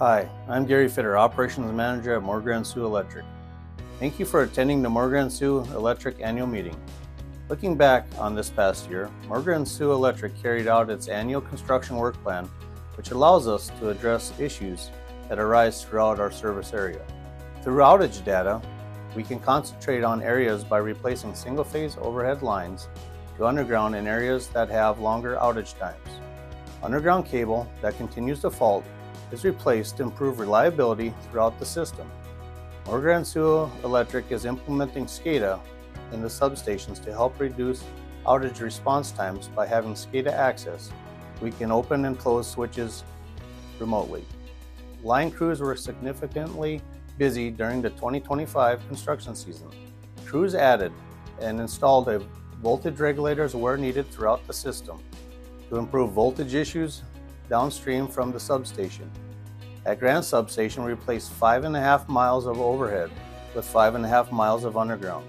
Hi, I'm Gary Fitter, Operations Manager at Mor-Gran-Sou Electric. Thank you for attending the Mor-Gran-Sou Electric Annual Meeting. Looking back on this past year, Mor-Gran-Sou Electric carried out its annual construction work plan, which allows us to address issues that arise throughout our service area. Through outage data, we can concentrate on areas by replacing single-phase overhead lines to underground in areas that have longer outage times. Underground cable that continues to fault is replaced to improve reliability throughout the system. Mor-Gran-Sou Electric is implementing SCADA in the substations to help reduce outage response times by having SCADA access. We can open and close switches remotely. Line crews were significantly busy during the 2025 construction season. Crews added and installed voltage regulators where needed throughout the system to improve voltage issues downstream from the substation. At Grand Substation, we replaced 5.5 miles of overhead with 5.5 miles of underground.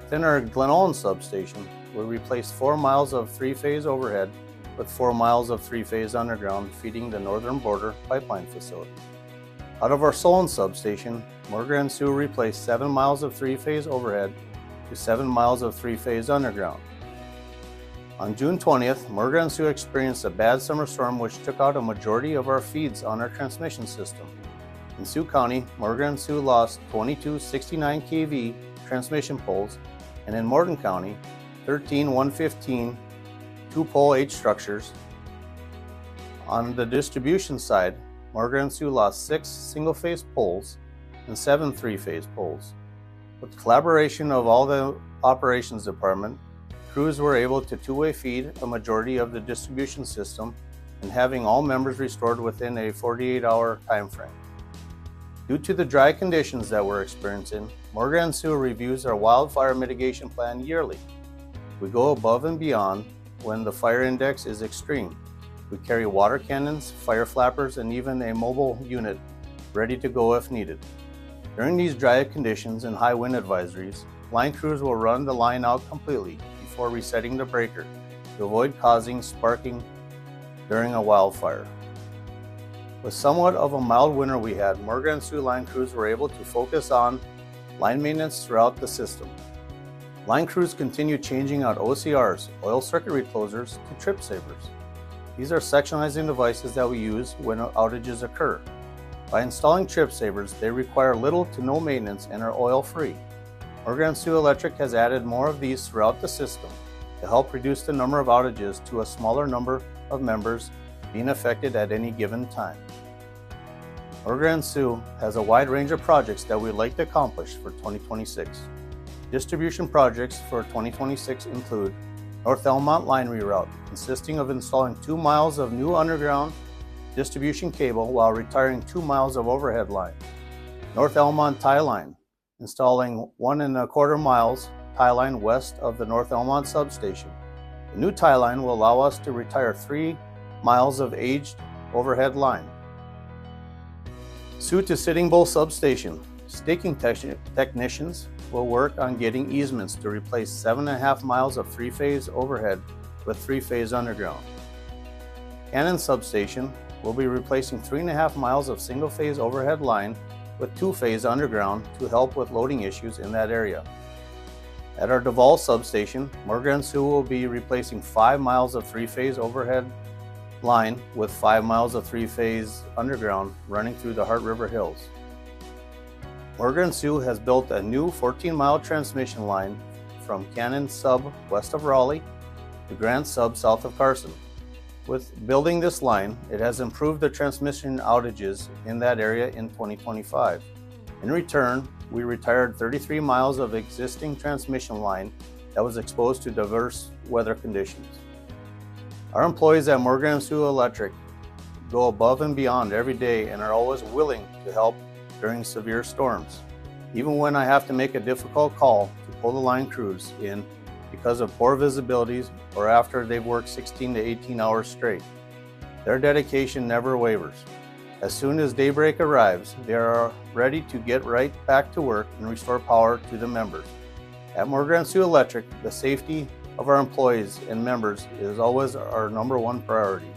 Within our Glen Olin substation, we replaced 4 miles of three-phase overhead with 4 miles of three-phase underground feeding the Northern Border pipeline facility. Out of our Solon substation, Mor-Gran-Sou replaced 7 miles of three-phase overhead to 7 miles of three-phase underground. On June 20th, Mor-Gran-Sou experienced a bad summer storm which took out a majority of our feeds on our transmission system. In Sioux County, Mor-Gran-Sou lost 22 69 kV transmission poles, and in Morton County, 13 115 two-pole H structures. On the distribution side, Mor-Gran-Sou lost 6 single-phase poles and 7 three-phase poles. With the collaboration of all the operations department, crews were able to two-way feed a majority of the distribution system and having all members restored within a 48-hour time frame. Due to the dry conditions that we're experiencing, Mor-Gran-Sou reviews our wildfire mitigation plan yearly. We go above and beyond when the fire index is extreme. We carry water cannons, fire flappers, and even a mobile unit ready to go if needed. During these dry conditions and high wind advisories, line crews will run the line out completely before resetting the breaker to avoid causing sparking during a wildfire. With somewhat of a mild winter we had, Mor-Gran-Sou line crews were able to focus on line maintenance throughout the system. Line crews continue changing out OCRs, oil circuit reclosers, to trip savers. These are sectionizing devices that we use when outages occur. By installing trip savers, they require little to no maintenance and are oil-free. Mor-Gran-Sou Electric has added more of these throughout the system to help reduce the number of outages to a smaller number of members being affected at any given time. Mor-Gran-Sou has a wide range of projects that we'd like to accomplish for 2026. Distribution projects for 2026 include North Elmont line reroute, consisting of installing 2 miles of new underground distribution cable while retiring 2 miles of overhead line. North Elmont tie line, installing 1.25 miles tie line west of the North Elmont substation. The new tie line will allow us to retire 3 miles of aged overhead line. Sioux to Sitting Bull substation. Staking technicians will work on getting easements to replace 7.5 miles of three-phase overhead with three-phase underground. Cannon substation will be replacing 3.5 miles of single-phase overhead line with two-phase underground to help with loading issues in that area. At our Duval substation, Mor-Gran-Sou will be replacing 5 miles of three-phase overhead line with 5 miles of three-phase underground running through the Heart River Hills. Mor-Gran-Sou has built a new 14-mile transmission line from Cannon Sub west of Raleigh to Grand Sub south of Carson. With building this line, it has improved the transmission outages in that area in 2025. In return, we retired 33 miles of existing transmission line that was exposed to diverse weather conditions. Our employees at Mor-Gran-Sou Electric go above and beyond every day and are always willing to help during severe storms. Even when I have to make a difficult call to pull the line crews in because of poor visibilities or after they've worked 16 to 18 hours straight. Their dedication never wavers. As soon as daybreak arrives, they are ready to get right back to work and restore power to the members. At Mor-Gran-Sou Electric, the safety of our employees and members is always our #1 priority.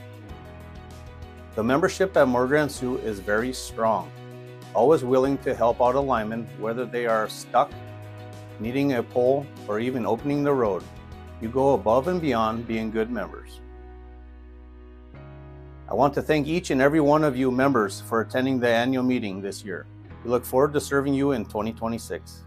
The membership at Mor-Gran-Sou is very strong, always willing to help out a lineman whether they are stuck, needing a pole, or even opening the road. You go above and beyond being good members. I want to thank each and every one of you members for attending the annual meeting this year. We look forward to serving you in 2026.